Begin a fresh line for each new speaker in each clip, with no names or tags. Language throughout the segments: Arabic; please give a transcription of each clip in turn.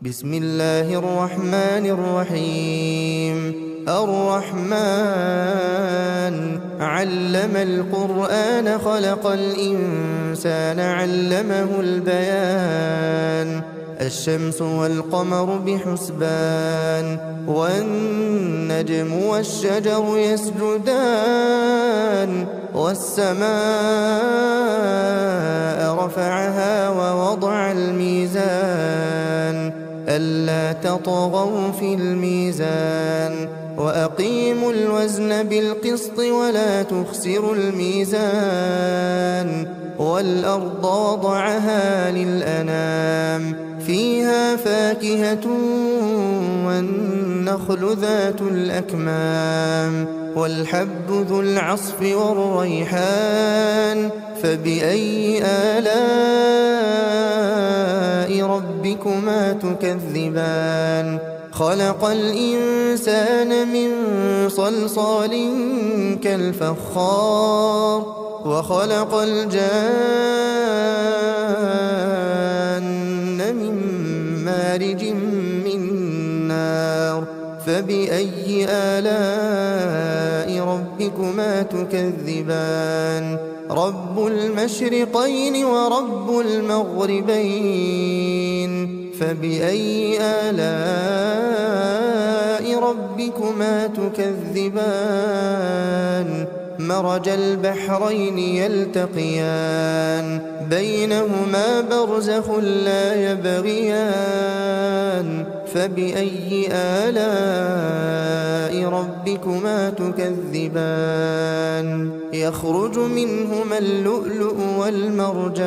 بسم الله الرحمن الرحيم. الرحمن علم القرآن خلق الإنسان علمه البيان. الشمس والقمر بحسبان والنجم والشجر يسجدان والسماء رفعها ووضع الميزان ألا تطغوا في الميزان وأقيموا الوزن بالقسط ولا تخسروا الميزان والأرض وضعها للأنام فيها فاكهة والنخل ذات الأكمام والحب ذو العصف والريحان فبأي آلاء ربكما تكذبان خلق الإنسان من صلصال كالفخار وخلق الجان من مارج من نار فبأي آلاء ربكما تكذبان رب المشرقين ورب المغربين فبأي آلاء ربكما تكذبان مرج البحرين يلتقيان بينهما برزخ لا يبغيان فبأي آلاء ربكما تكذبان يخرج منهما اللؤلؤ والمرجان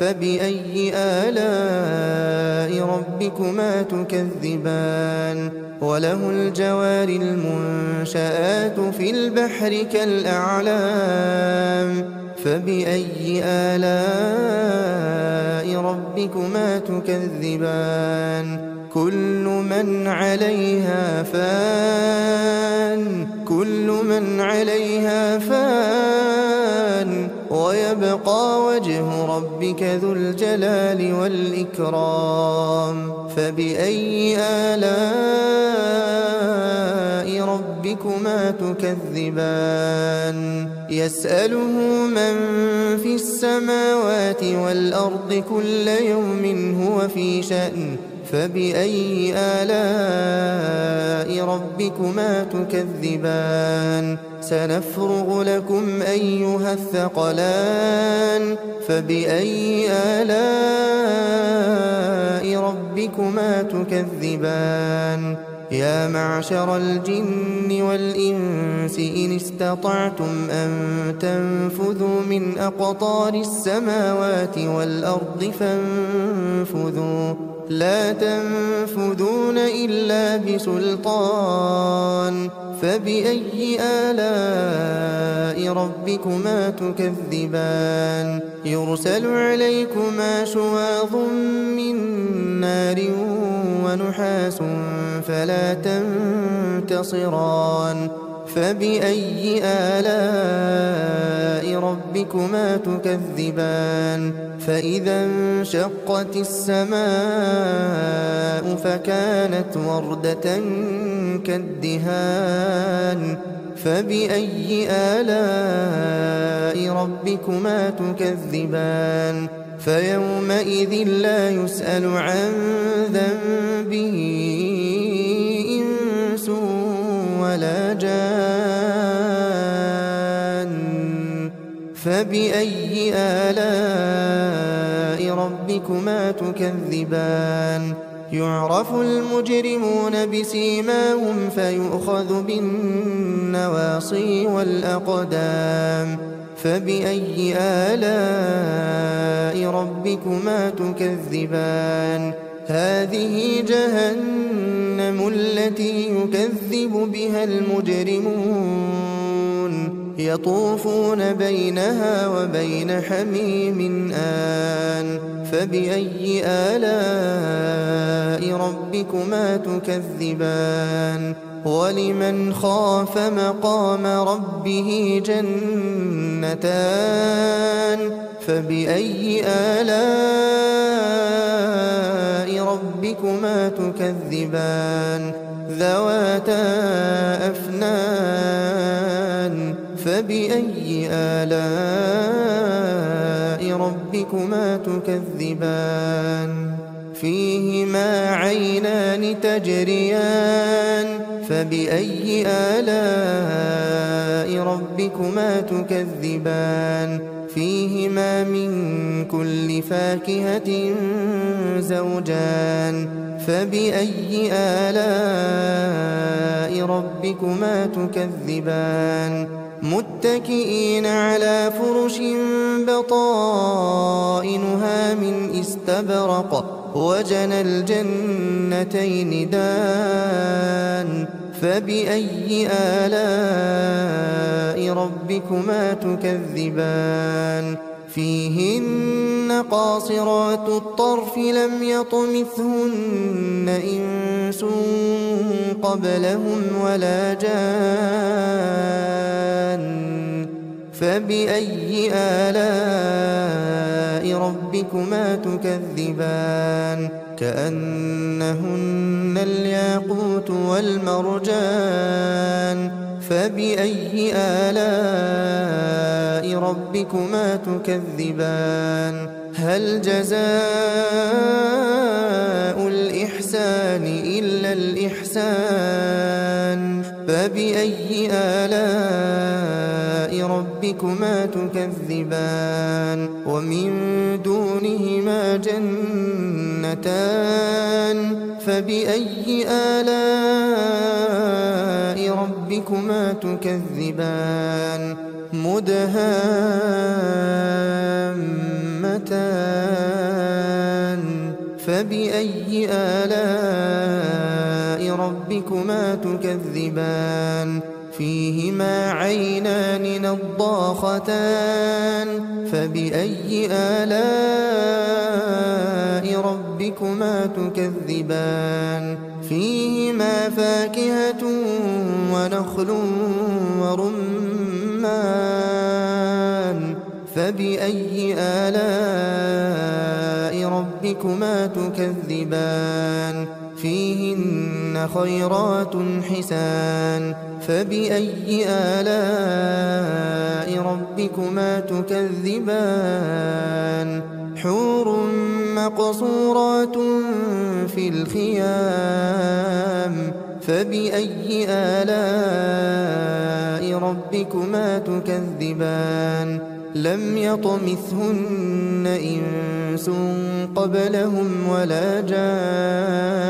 فبأي آلاء ربكما تكذبان وله الجوار المنشآت في البحر كالأعلام فبأي آلاء ربكما تكذبان كل من عليها فان ويبقى وجه ربك ذو الجلال والإكرام فبأي آلاء ربكما تكذبان يسأله من في السماوات والأرض كل يوم هو في شأن فبأي آلاء ربكما تكذبان سنفرغ لكم أيها الثقلان فبأي آلاء ربكما تكذبان يا معشر الجن والإنس إن استطعتم أن تنفذوا من أقطار السماوات والأرض فانفذوا لا تنفذون إلا بسلطان فبأي آلاء ربكما تكذبان يرسل عليكما شواظ من نار ونحاس فلا تنتصران فبأي آلاء ربكما تكذبان فإذا انشقت السماء فكانت وردة كالدهان فبأي آلاء ربكما تكذبان فيومئذ لا يسأل عن ذنبه إنس ولا جان فبأي آلاء ربكما تكذبان يعرف المجرمون بسيماهم فيؤخذ بالنواصي والأقدام فبأي آلاء ربكما تكذبان هذه جهنم التي يكذب بها المجرمون يطوفون بينها وبين حميم آن فبأي آلاء ربكما تكذبان ولمن خاف مقام ربه جنتان فبأي آلاء ربكما تكذبان ذواتا أفنان فبأي آلاء ربكما تكذبان فيهما عينان تجريان فبأي آلاء ربكما تكذبان فيهما من كل فاكهة زوجان فبأي آلاء ربكما تكذبان متكئين على فرش بطائنها من استبرق وجنى الجنتين دان فبأي آلاء ربكما تكذبان فيهن قاصرات الطرف لم يطمثهن إنس قبلهم ولا جان فبأي آلاء ربكما تكذبان كأنهن الياقوت والمرجان فبأي آلاء ربكما تكذبان هل جزاء الإحسان إلا الإحسان فبأي آلاء ربكما تكذبان ومن دونهما جنتان فبأي آلاء ربكما تكذبان مدهامتان فبأي آلاء ربكما تكذبان فيهما عينان نضاختان فبأي آلاء ربكما تكذبان فيهما فاكهة ونخل ورمان فبأي آلاء ربكما تكذبان فيهن خيرات حسان فبأي آلاء ربكما تكذبان حور مقصورات في الخيام فبأي آلاء ربكما تكذبان لم يطمثهن إنس قبلهم ولا جان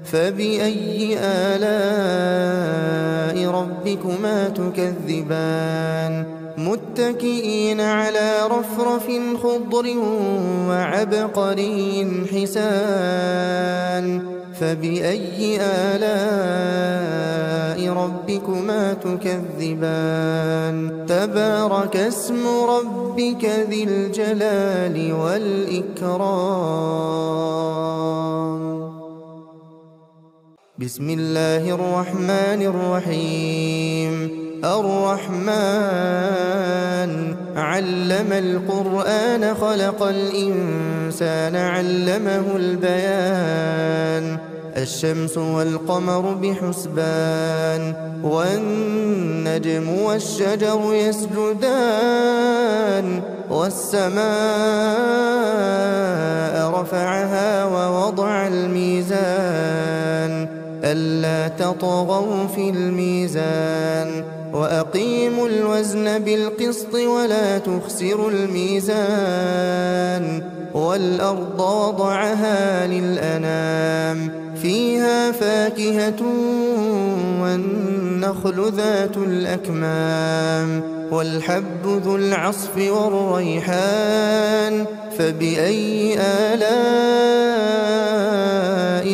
فبأي آلاء ربكما تكذبان متكئين على رفرف خضر وعبقري حسان فبأي آلاء ربكما تكذبان تبارك اسم ربك ذي الجلال والإكرام بسم الله الرحمن الرحيم الرحمن علم القرآن خلق الإنسان علمه البيان الشمس والقمر بحسبان والنجم والشجر يسجدان والسماء رفعها ووضع الميزان ألا تطغوا في الميزان وأقيموا الوزن بالقسط ولا تخسروا الميزان والأرض وضعها للأنام فيها فاكهة والنخل ذات الأكمام والحب ذو العصف والريحان فبأي آلاء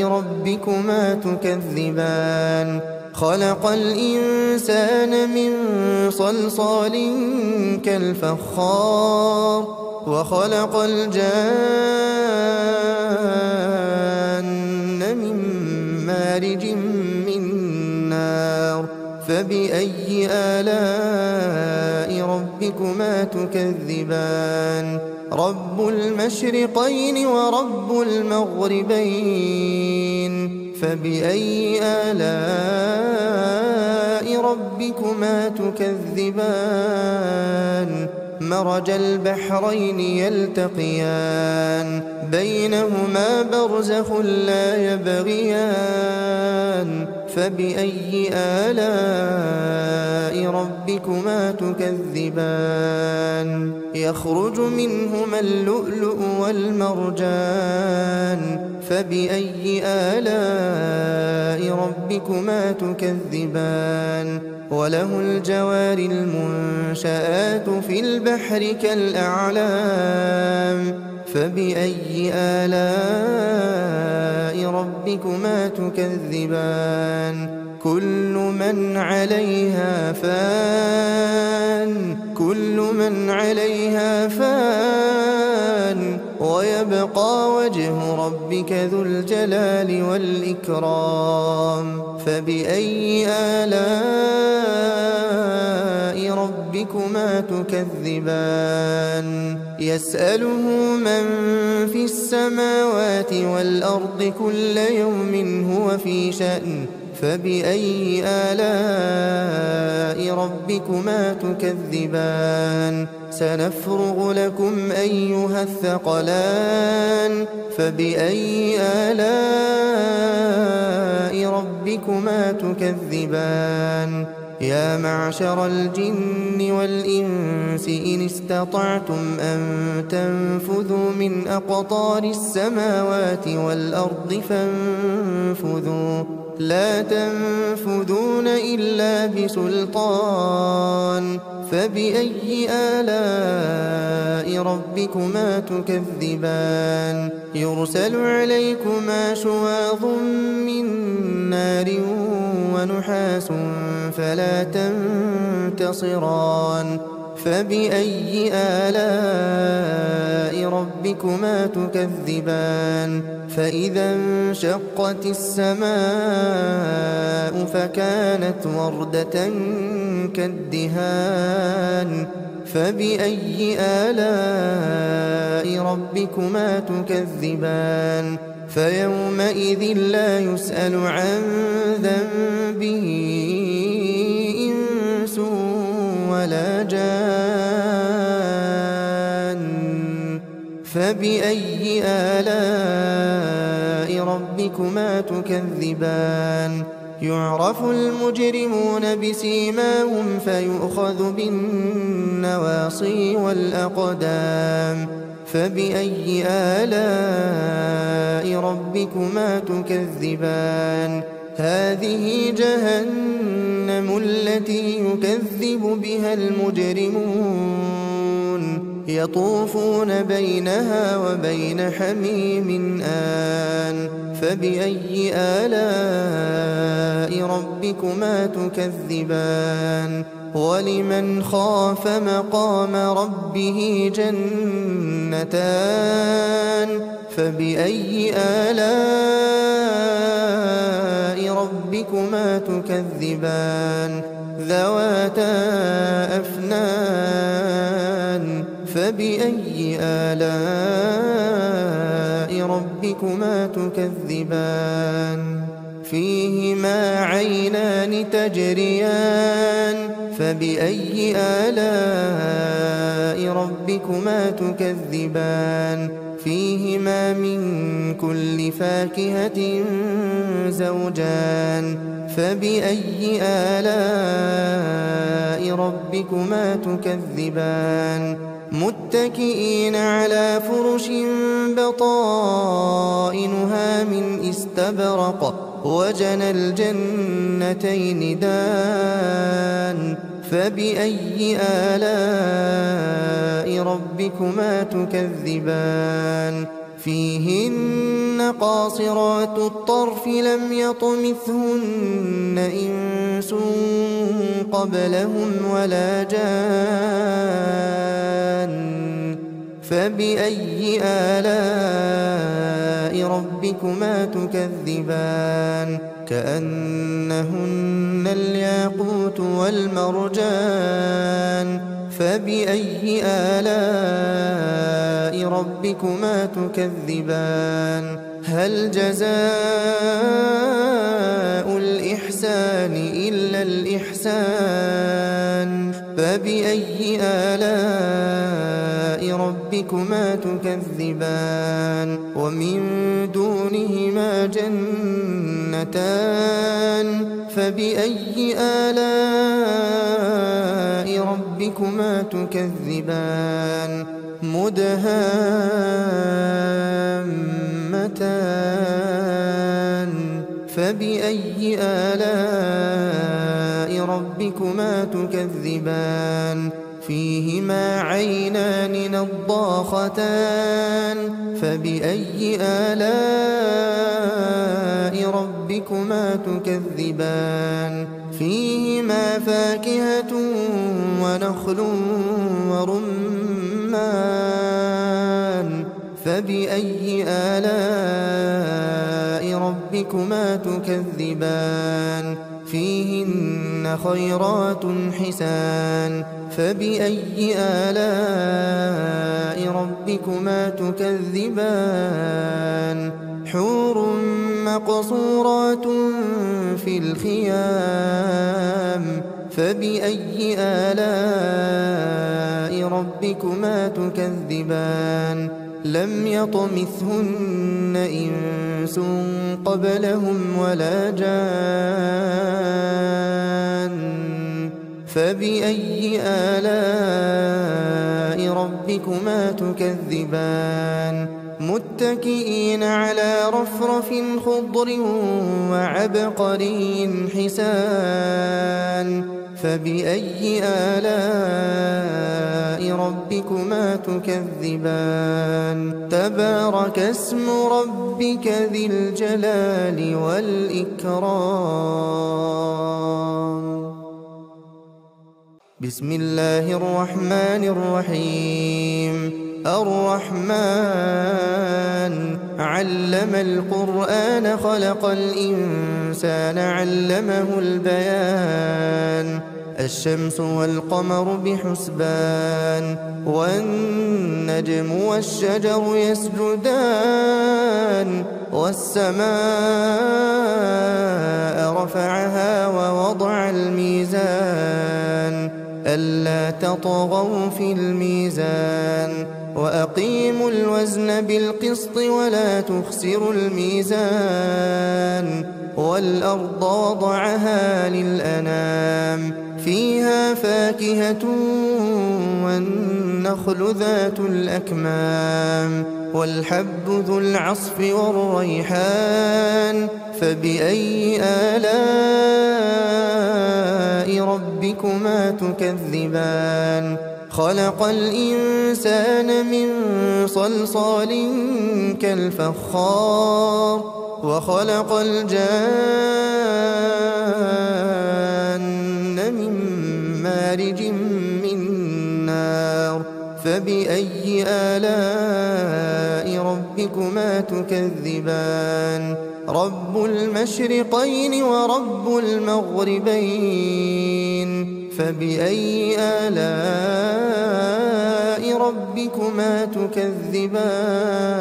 ربكما تكذبان خلق الإنسان من صلصال كالفخار وخلق الجان من مارج من نار فبأي آلاء ربكما تكذبان رب المشرقين ورب المغربين فبأي آلاء ربكما تكذبان مرج البحرين يلتقيان بينهما برزخ لا يبغيان فبأي آلاء ربكما تكذبان يخرج منهما اللؤلؤ والمرجان فبأي آلاء ربكما تكذبان وله الجوار المنشآت في البحر كالأعلام فبأي آلاء ربكما تكذبان كل من عليها فان ويبقى وجه ربك ذو الجلال والإكرام فبأي آلاء ربكما تكذبان يسأله من في السماوات والأرض كل يوم هو في شأن فبأي آلاء ربكما تكذبان سنفرغ لكم أيها الثقلان فبأي آلاء ربكما تكذبان يا معشر الجن والإنس إن استطعتم أن تنفذوا من أقطار السماوات والأرض فانفذوا لا تنفذون إلا بسلطان فبأي آلاء ربكما تكذبان يرسل عليكما شواظ من نار ونحاس فلا تنتصران فبأي آلاء ربكما تكذبان فإذا انشقت السماء فكانت وردة كالدهان فبأي آلاء ربكما تكذبان فيومئذ لا يسأل عن ذنبه إنس ولا جان فبأي آلاء ربكما تكذبان يعرف المجرمون بسيماهم فيؤخذ بالنواصي والأقدام فبأي آلاء ربكما تكذبان هذه جهنم التي يكذب بها المجرمون يطوفون بينها وبين حميم آن فبأي آلاء ربكما تكذبان ولمن خاف مقام ربه جنتان فبأي آلاء ربكما تكذبان ذواتا أفنان فبأي آلاء ربكما تكذبان فيهما عينان تجريان فبأي آلاء ربكما تكذبان فيهما من كل فاكهة زوجان فبأي آلاء ربكما تكذبان متكئين على فرش بطائنها من استبرق وجنى الجنتين دان فبأي آلاء ربكما تكذبان فيهن قاصرات الطرف لم يطمثهن إنس قبلهم ولا جان فبأي آلاء ربكما تكذبان كأنهن الياقوت والمرجان فبأي آلاء ربكما تكذبان هل جزاء الإحسان إلا الإحسان فبأي آلاء ربكما تكذبان ومن دونهما جنتان فبأي آلاء ربكما تكذبان مدهامتان فبأي آلاء ربكما تكذبان فيهما عينان نضاختان فبأي آلاء ربكما تكذبان فيهما فاكهة ونخل ورمان فبأي آلاء ربكما تكذبان فيهن خيرات حسان فبأي آلاء ربكما تكذبان حور مقصورات في الخيام فبأي آلاء ربكما تكذبان لم يطمثهن إنس قبلهم ولا جان فبأي آلاء ربكما تكذبان متكئين على رفرف خضر وعبقري حسان فبأي آلاء ربكما تكذبان تبارك اسم ربك ذي الجلال والإكرام بسم الله الرحمن الرحيم الرحمن علم القرآن خلق الإنسان علمه البيان الشمس والقمر بحسبان والنجم والشجر يسجدان والسماء رفعها ووضع الميزان ألا تطغوا في الميزان وأقيموا الوزن بالقسط ولا تخسروا الميزان والأرض وضعها للأنام فيها فاكهة والنخل ذات الأكمام والحب ذو العصف والريحان فبأي آلاء ربكما تكذبان خلق الإنسان من صلصال كالفخار وخلق الجان من مارج من نار فبأي آلاء ربكما تكذبان رب المشرقين ورب المغربين فبأي آلاء ربكما تكذبان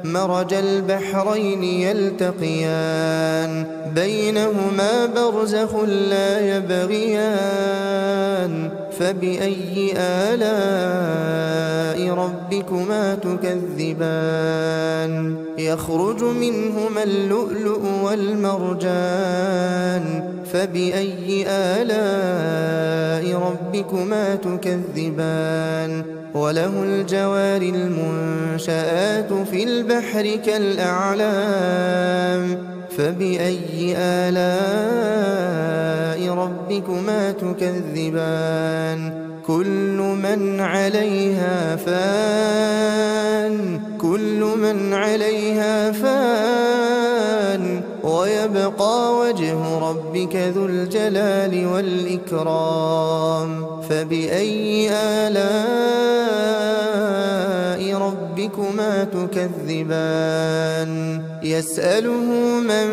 مرج البحرين يلتقيان بينهما برزخ لا يبغيان فبأي آلاء ربكما تكذبان يخرج منهما اللؤلؤ والمرجان فبأي آلاء ربكما تكذبان وله الجوار المنشآت في البحر كالأعلام فبأي آلاء ربكما تكذبان كل من عليها فان ويبقى وجه ربك ذو الجلال والإكرام فبأي آلاء ربكما تكذبان يسأله من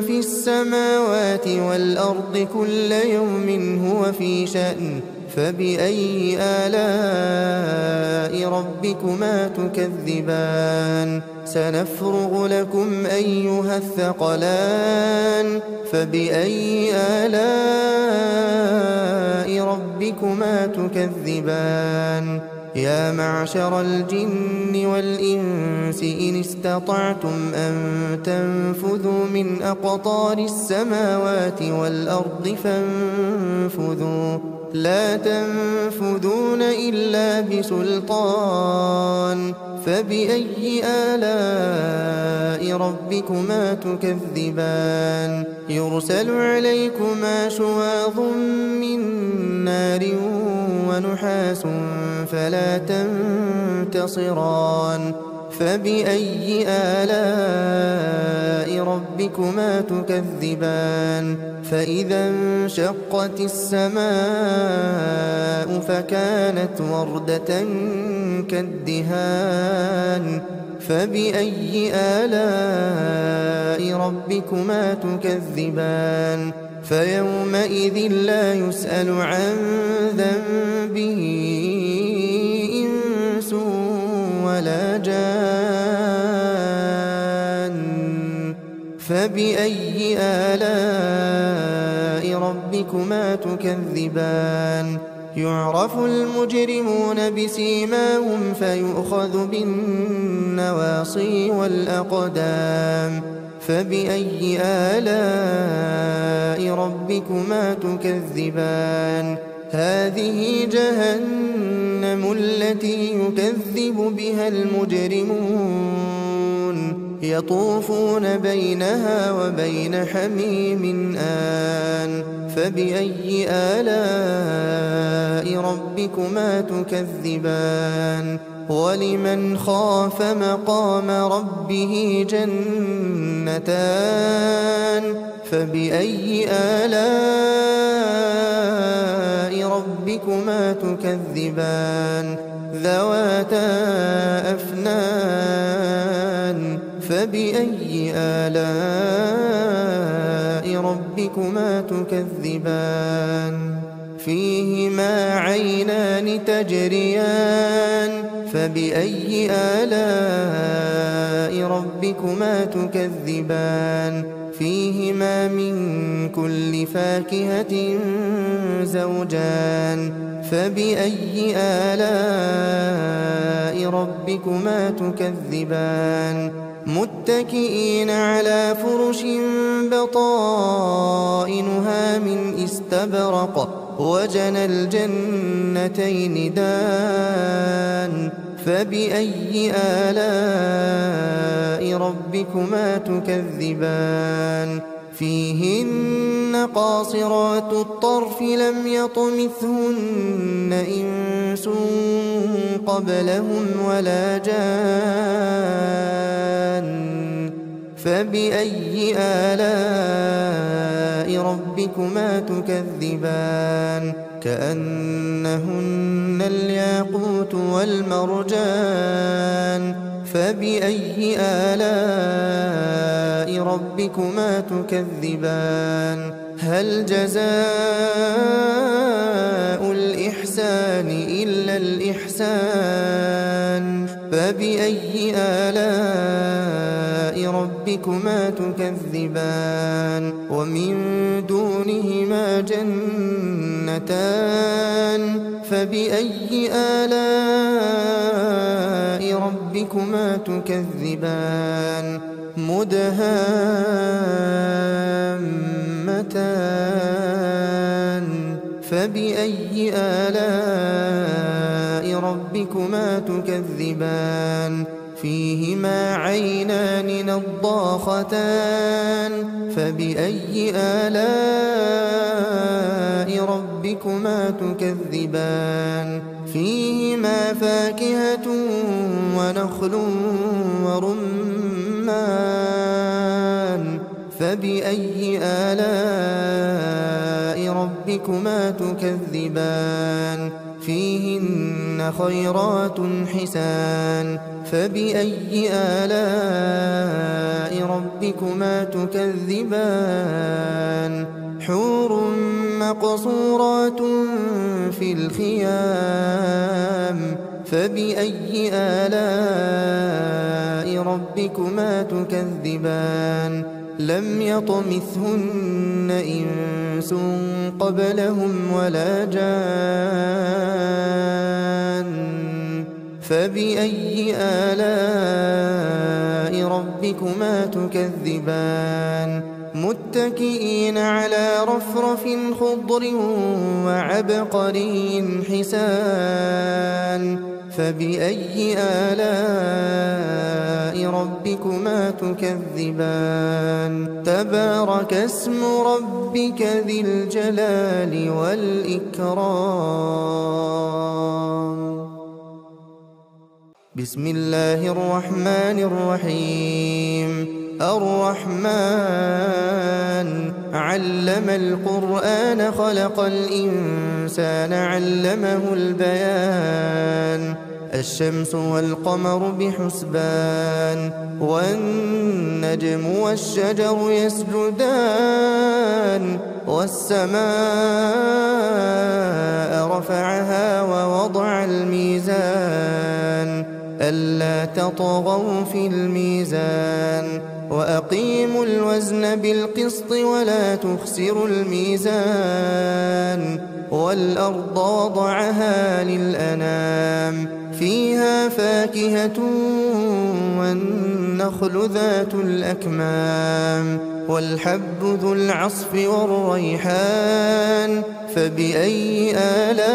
في السماوات والأرض كل يوم هو في شأن فبأي آلاء ربكما تكذبان سنفرغ لكم أيها الثقلان فبأي آلاء ربكما تكذبان يا معشر الجن والإنس إن استطعتم أن تنفذوا من أقطار السماوات والأرض فانفذوا لا تنفذون إلا بسلطان فبأي آلاء ربكما تكذبان يرسل عليكما شواظ من نار ونحاس فلا تنتصران فبأي آلاء ربكما تكذبان فإذا انشقت السماء فكانت وردة كالدهان فبأي آلاء ربكما تكذبان فيومئذ لا يسأل عن ذنبه إنس ولا جان فبأي آلاء ربكما تكذبان يعرف المجرمون بسيماهم فيؤخذ بالنواصي والأقدام فبأي آلاء ربكما تكذبان هذه جهنم التي يكذب بها المجرمون يطوفون بينها وبين حميم آن فبأي آلاء ربكما تكذبان ولمن خاف مقام ربه جنتان فبأي آلاء ربكما تكذبان ذواتا أفنان فبأي آلاء ربكما تكذبان فيهما عينان تجريان فبأي آلاء ربكما تكذبان فيهما من كل فاكهة زوجان فبأي آلاء ربكما تكذبان متكئين على فرش بطائنها من استبرق وجنى الجنتين دان فبأي آلاء ربكما تكذبان فيهن قاصرات الطرف لم يطمثهن إنس قبلهم ولا جان فبأي آلاء ربكما تكذبان كأنهن الياقوت والمرجان فبأي آلاء ربكما تكذبان هل جزاء الإحسان إلا الإحسان فبأي آلاء ربكما تكذبان ومن دونهما جنتان فبأي آلاء ربكما تكذبان مدهامتان فبأي آلاء ربكما تكذبان فيهما عينان نضاختان فبأي آلاء ربكما تكذبان فيهما فاكهة ونخل ورمان فبأي آلاء ربكما تكذبان فيهن خيرات حسان فبأي آلاء ربكما تكذبان حور مقصورات في الخيام فبأي آلاء ربكما تكذبان لم يطمثهن إنس قبلهم ولا جان فبأي آلاء ربكما تكذبان متكئين على رفرف خضر وعبقري حسان فبأي آلاء ربكما تكذبان تبارك اسم ربك ذي الجلال والإكرام بسم الله الرحمن الرحيم الرحمن علم القرآن خلق الإنسان علمه البيان الشمس والقمر بحسبان والنجم والشجر يسجدان والسماء رفعها ووضع الميزان ألا تطغوا في الميزان وأقيموا الوزن بالقسط ولا تخسروا الميزان والأرض وضعها للأنام فيها فاكهة والنخل ذات الأكمام والحب ذو العصف والريحان فبأي آلاء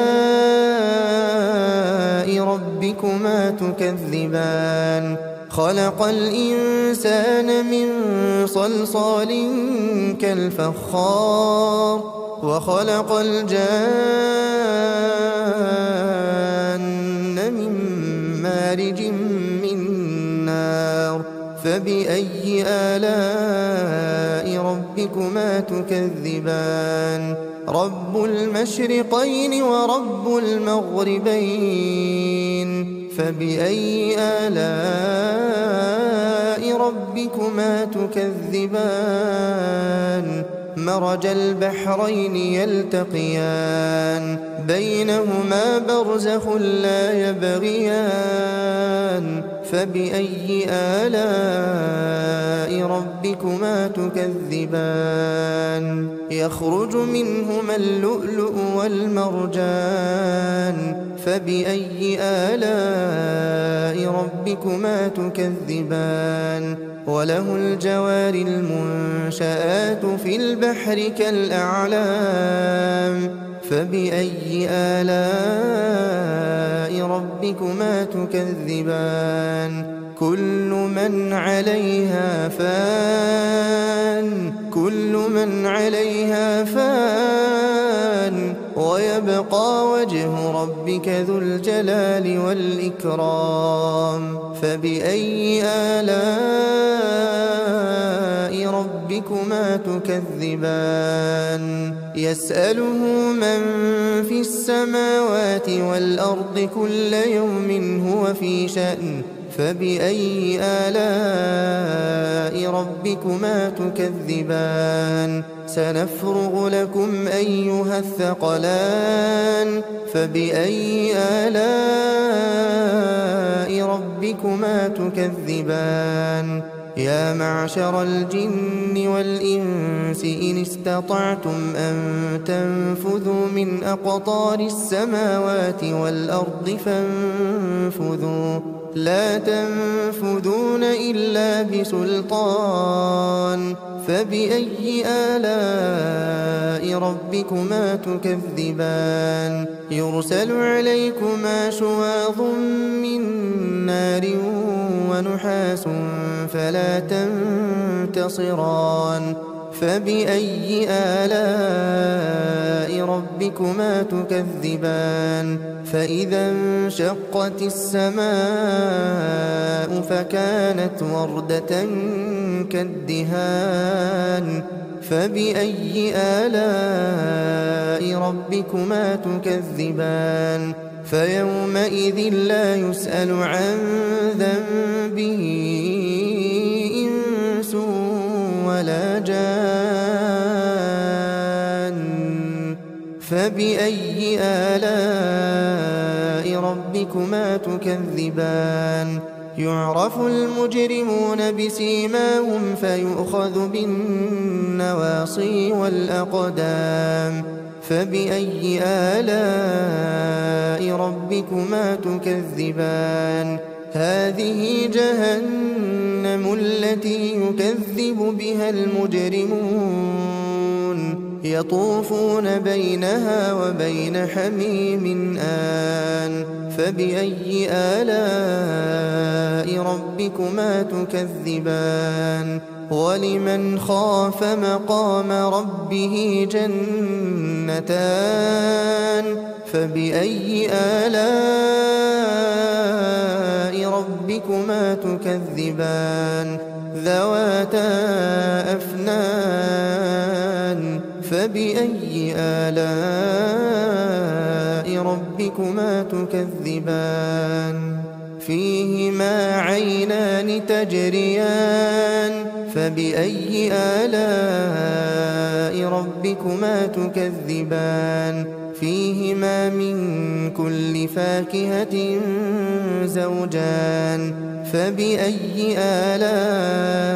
ربكما تكذبان خلق الإنسان من صلصال كالفخار وخلق الجان من مارج من نار فبأي آلاء ربكما تكذبان رب المشرقين ورب المغربين فبأي آلاء ربكما تكذبان مرج البحرين يلتقيان بينهما برزخ لا يبغيان فبأي آلاء ربكما تكذبان يخرج منهما اللؤلؤ والمرجان فبأي آلاء ربكما تكذبان وله الجوار المنشآت في البحر كالأعلام فبأي آلاء ربكما تكذبان كل من عليها فان ويبقى وجه ربك ذو الجلال والإكرام فبأي آلاء ربكما تكذبان يسأله من في السماوات والأرض كل يوم هو في شأن فبأي آلاء ربكما تكذبان سنفرغ لكم أيها الثقلان فبأي آلاء ربكما تكذبان يا معشر الجن والإنس إن استطعتم أن تنفذوا من أقطار السماوات والأرض فانفذوا لا تنفذون إلا بسلطان فبأي آلاء ربكما تكذبان يرسل عليكما شواظ من نار ونحاس فلا تنتصران فبأي آلاء ربكما تكذبان فإذا انشقت السماء فكانت وردة كالدهان فبأي آلاء ربكما تكذبان فيومئذ لا يسأل عن ذنبه إنس ولا جان فبأي آلاء ربكما تكذبان يعرف المجرمون بسيماهم فيؤخذ بالنواصي والأقدام فبأي آلاء ربكما تكذبان هذه جهنم التي يكذب بها المجرمون يطوفون بينها وبين حميم آن فبأي آلاء ربكما تكذبان ولمن خاف مقام ربه جنتان فبأي آلاء ربكما تكذبان ذواتا أفنان فبأي آلاء ربكما تكذبان فيهما عينان تجريان فبأي آلاء ربكما تكذبان فيهما من كل فاكهة زوجان فبأي آلاء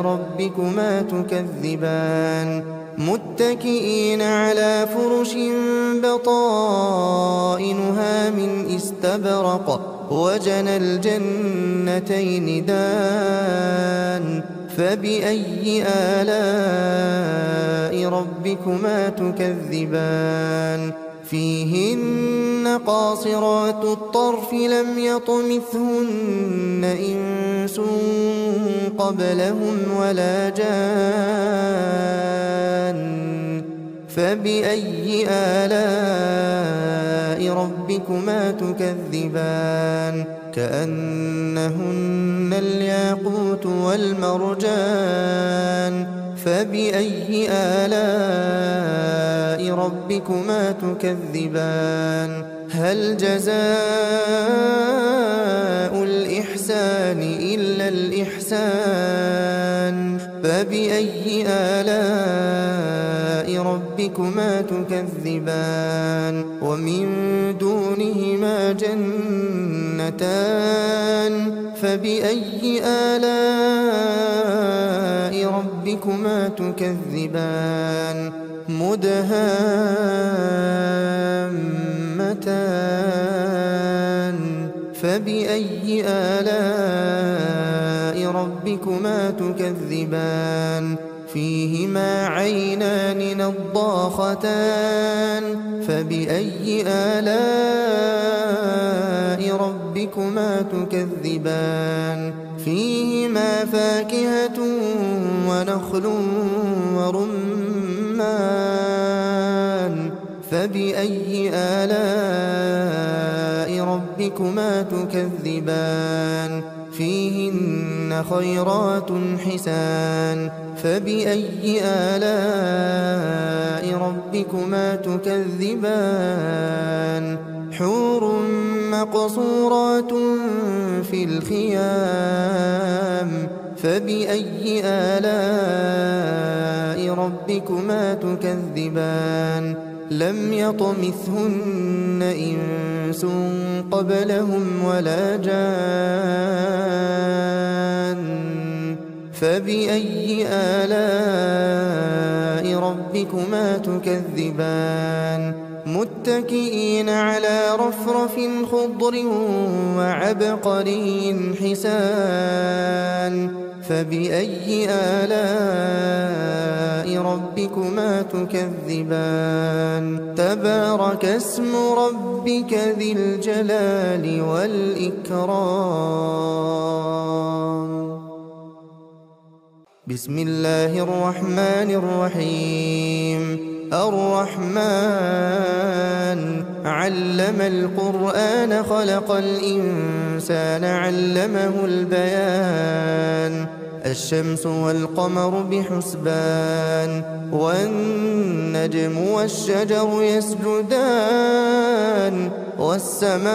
ربكما تكذبان متكئين على فرش بطائنها من استبرق وجنى الجنتين دان فبأي آلاء ربكما تكذبان فيهن قاصرات الطرف لم يطمثهن إنس قبلهم ولا جان فبأي آلاء ربكما تكذبان كأنهن الياقوت والمرجان فبأي آلاء ربكما تكذبان هل جزاء الإحسان إلا الإحسان فبأي آلاء ربكما تكذبان ومن دونهما جنتان فبأي آلاء ربكما تكذبان مدهامتان فبأي آلاء ربكما تكذبان فيهما عينان نضاختان فبأي آلاء ربكما تكذبان فيهما فاكهة ونخل ورمان فبأي آلاء ربكما تكذبان فيهن خيرات حسان فبأي آلاء ربكما تكذبان حور مقصورات في الخيام فبأي آلاء ربكما تكذبان لم يطمثهن إنس قبلهم ولا جان فبأي آلاء ربكما تكذبان متكئين على رفرف خضر وعبقري حسان فبأي آلاء ربكما تكذبان تبارك اسم ربك ذي الجلال والإكرام بسم الله الرحمن الرحيم الرحمن علم القرآن خلق الإنسان علمه البيان الشمس والقمر بحسبان والنجم والشجر يسجدان والسماء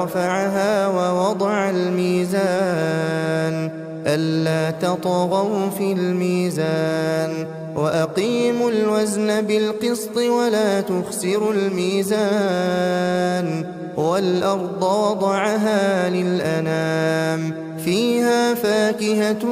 رفعها ووضع الميزان ألا تطغوا في الميزان وأقيموا الوزن بالقسط ولا تخسروا الميزان والأرض وضعها للأنام فيها فاكهة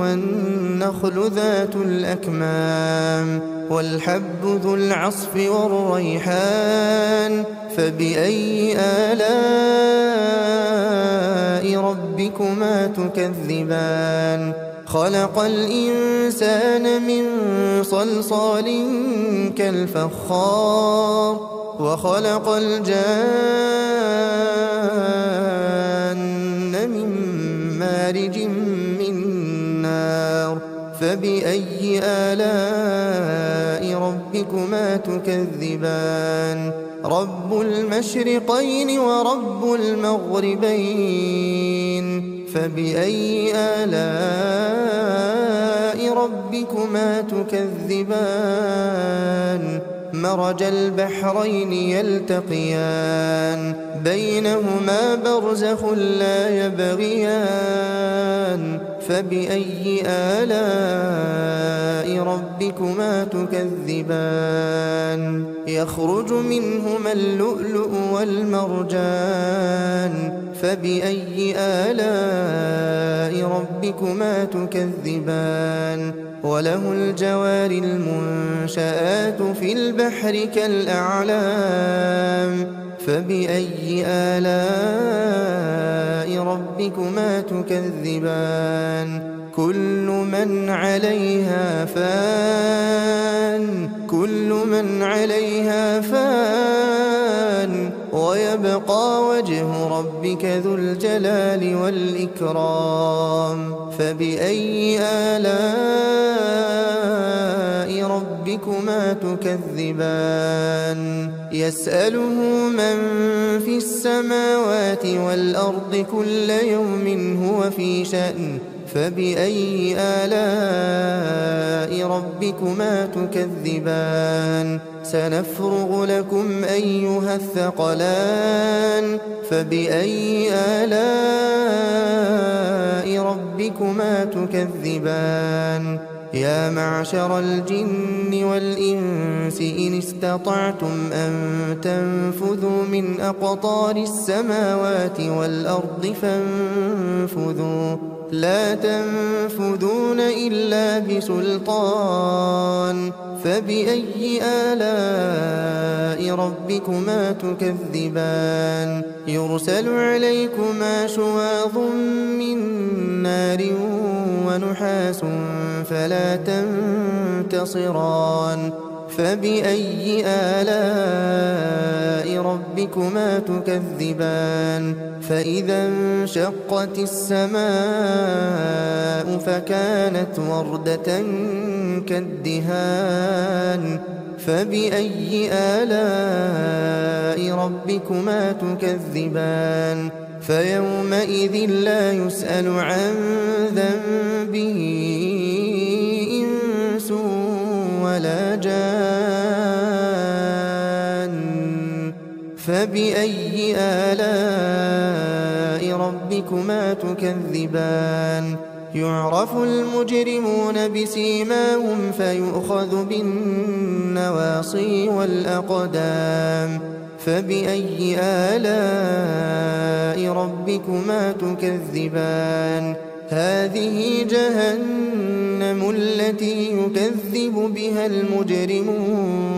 والنخل ذات الأكمام والحب ذو العصف والريحان فبأي آلاء ربكما تكذبان خلق الإنسان من صلصال كالفخار وخلق الجان من مارج من نار فبأي آلاء ربكما تكذبان رب المشرقين ورب المغربين فبأي آلاء ربكما تكذبان مرج البحرين يلتقيان بينهما برزخ لا يبغيان فبأي آلاء ربكما تكذبان يخرج منهما اللؤلؤ والمرجان فبأي آلاء ربكما تكذبان وله الجوار المنشآت في البحر كالأعلام فبأي آلاء ربكما تكذبان كل من عليها فان ويبقى وجه ربك ذو الجلال والإكرام فبأي آلاء ربكما تكذبان يسأله من في السماوات والأرض كل يوم هو في شأن فبأي آلاء ربكما تكذبان سنفرغ لكم أيها الثقلان فبأي آلاء ربكما تكذبان يا معشر الجن والإنس إن استطعتم أن تنفذوا من أقطار السماوات والأرض فانفذوا لا تنفذون إلا بسلطان فبأي آلاء ربكما تكذبان يرسل عليكما شواظ من نار ونحاس فلا تنتصران فبأي آلاء ربكما تكذبان فإذا انشقت السماء فكانت وردة كالدهان فبأي آلاء ربكما تكذبان فيومئذ لا يسأل عن ذنبه إنس ولا جان فبأي آلاء ربكما تكذبان يعرف المجرمون بسيماهم فيؤخذ بالنواصي والأقدام فبأي آلاء ربكما تكذبان هذه جهنم التي يكذب بها المجرمون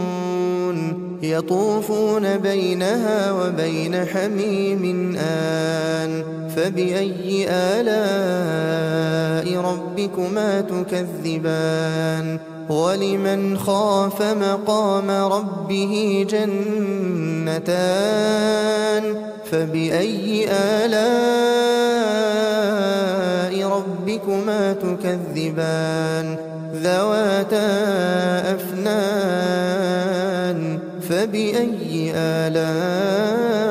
يطوفون بينها وبين حميم آن فبأي آلاء ربكما تكذبان ولمن خاف مقام ربه جنتان فبأي آلاء ربكما تكذبان ذواتا أفنان فبأي آلاء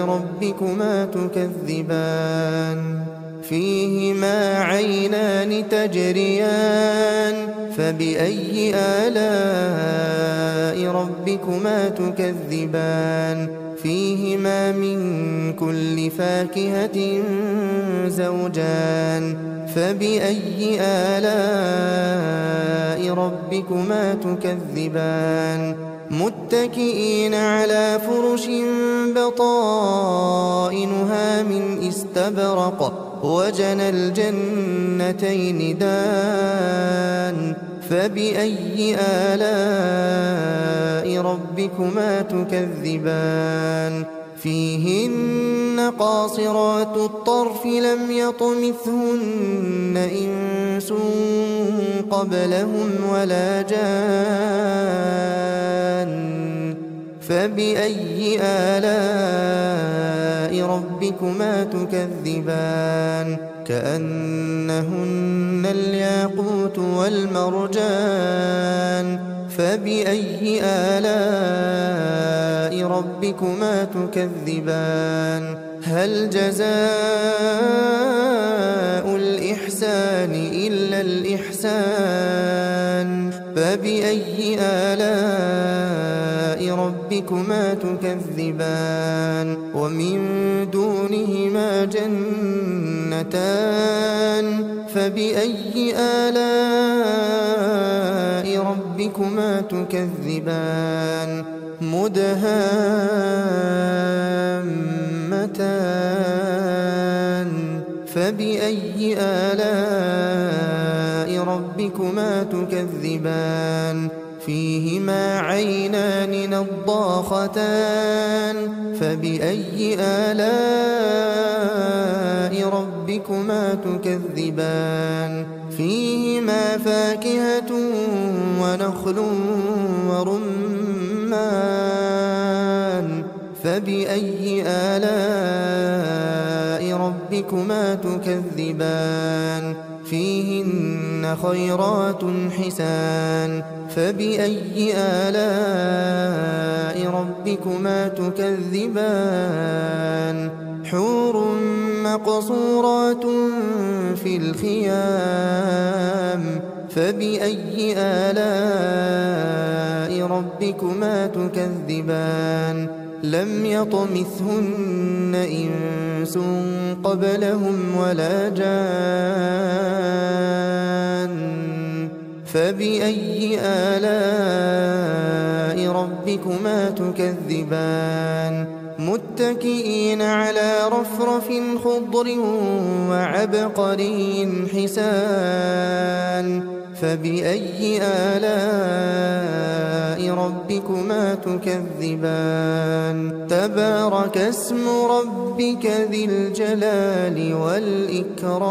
ربكما تكذبان فيهما عينان تجريان فبأي آلاء ربكما تكذبان فيهما من كل فاكهة زوجان فبأي آلاء ربكما تكذبان متكئين على فرش بطائنها من استبرق وجنى الجنتين دان فبأي آلاء ربكما تكذبان فيهن قاصرات الطرف لم يطمثهن إنس قبلهم ولا جان فبأي آلاء ربكما تكذبان كأنهن الياقوت والمرجان فبأي آلاء ربكما تكذبان هل جزاء الإحسان إلا الإحسان فبأي آلاء ربكما تكذبان ومن دونهما جنتان فبأي آلاء ربكما تكذبان مدهامتان فبأي آلاء ربكما تكذبان فيهما عينان نضاختان فبأي آلاء ربكما تكذبان فيهما فاكهة ونخل ورمان فبأي آلاء ربكما تكذبان فيهن خيرات حسان فبأي آلاء ربكما تكذبان حور مقصورات في الخيام فبأي آلاء ربكما تكذبان لم يطمثهن إنس قبلهم ولا جان فبأي آلاء ربكما تكذبان متكئين على رفرف خضر وعبقري حسان فبأي آلاء ربكما تكذبان تبارك اسم ربك ذي الجلال والإكرام